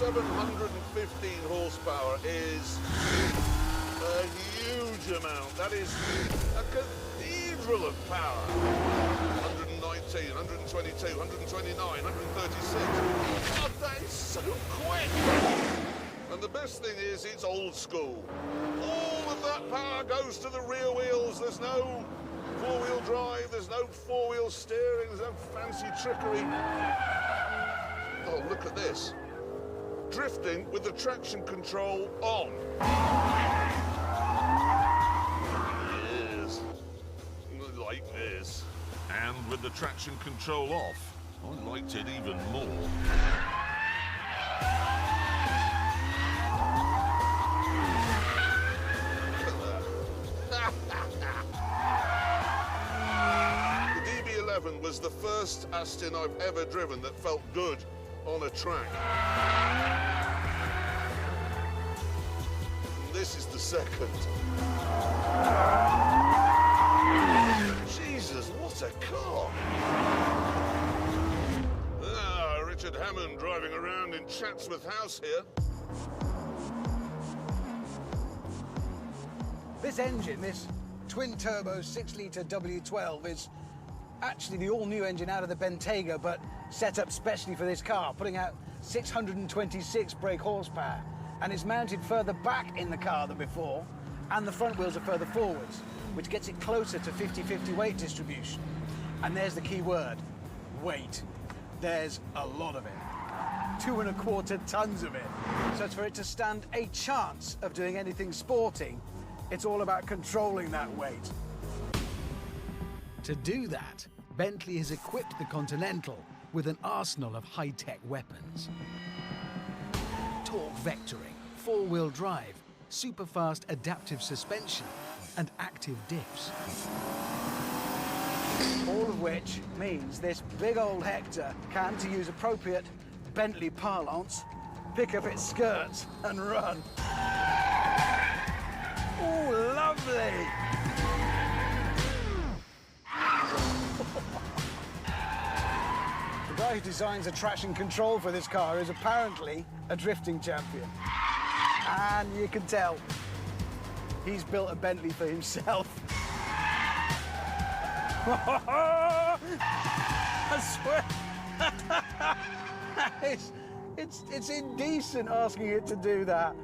715 horsepower is a huge amount. That is a cathedral of power. 119, 122, 129, 136. God, that is so quick. And the best thing is, it's old school. All of that power goes to the rear wheels. There's no four-wheel drive, there's no four-wheel steering, there's no fancy trickery. Oh, look at this. Drifting with the traction control on. Yes. Like this. And with the traction control off, I liked it even more. Was the first Aston I've ever driven that felt good on a track. And this is the second. Jesus, what a car! Ah, Richard Hammond driving around in Chatsworth House here. This engine, this twin-turbo 6-litre W12 is actually the all-new engine out of the Bentley, but set up specially for this car, putting out 626 brake horsepower, and it's mounted further back in the car than before, and the front wheels are further forwards, which gets it closer to 50-50 weight distribution. And there's the key word, weight. There's a lot of it. 2¼ tons of it. So for it to stand a chance of doing anything sporting, it's all about controlling that weight. To do that, Bentley has equipped the Continental with an arsenal of high-tech weapons. Torque vectoring, four-wheel drive, super-fast adaptive suspension, and active diffs. All of which means this big old Hector can, to use appropriate Bentley parlance, pick up its skirts and run. Oh, lovely! The guy who designs the traction control for this car is apparently a drifting champion. And you can tell he's built a Bentley for himself. I swear. It's indecent asking it to do that.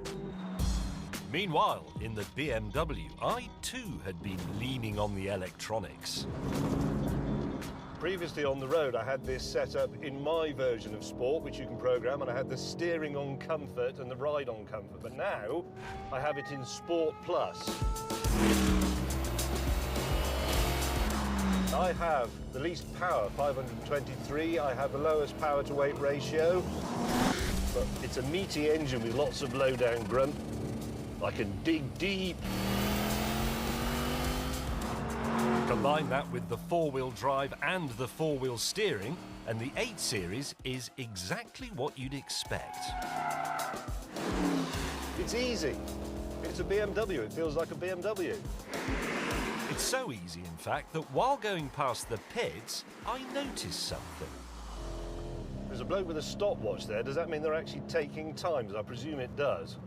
Meanwhile, in the BMW, I too had been leaning on the electronics. Previously on the road, I had this set up in my version of Sport, which you can program, and I had the steering on Comfort and the ride on Comfort. But now, I have it in Sport Plus. I have the least power, 523. I have the lowest power to weight ratio. But it's a meaty engine with lots of low down grunt. I can dig deep. Combine that with the four-wheel drive and the four-wheel steering, and the 8 Series is exactly what you'd expect. It's easy. It's a BMW. It feels like a BMW. It's so easy, in fact, that while going past the pits, I noticed something. There's a bloke with a stopwatch there. Does that mean they're actually taking times? I presume it does.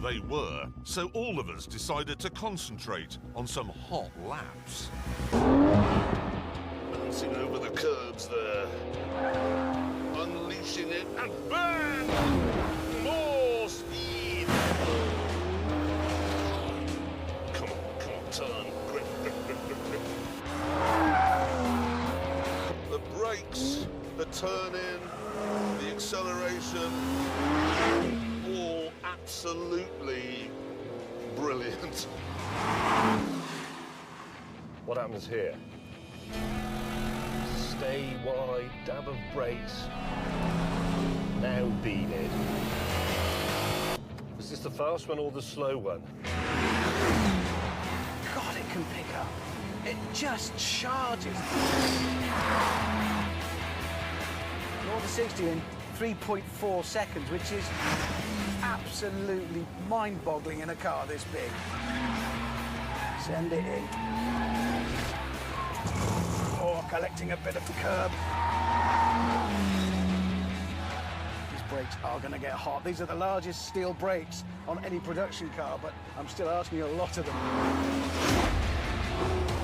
They were, so all of us decided to concentrate on some hot laps. Bouncing over the curbs there. Unleashing it and bang! More speed! Come on, turn. Grip, grip, grip, grip, grip. The brakes, the turn-in, the acceleration, all absolutely brilliant. What happens here? Stay wide, dab of brakes. Now beat it. Is this the fast one or the slow one? God, it can pick up. It just charges. North of 60 in 3.4 seconds, which is absolutely mind-boggling in a car this big. Send it in. Oh, collecting a bit of the curb. He's brakes are going to get hot. These are the largest steel brakes on any production car, but I'm still asking a lot of them.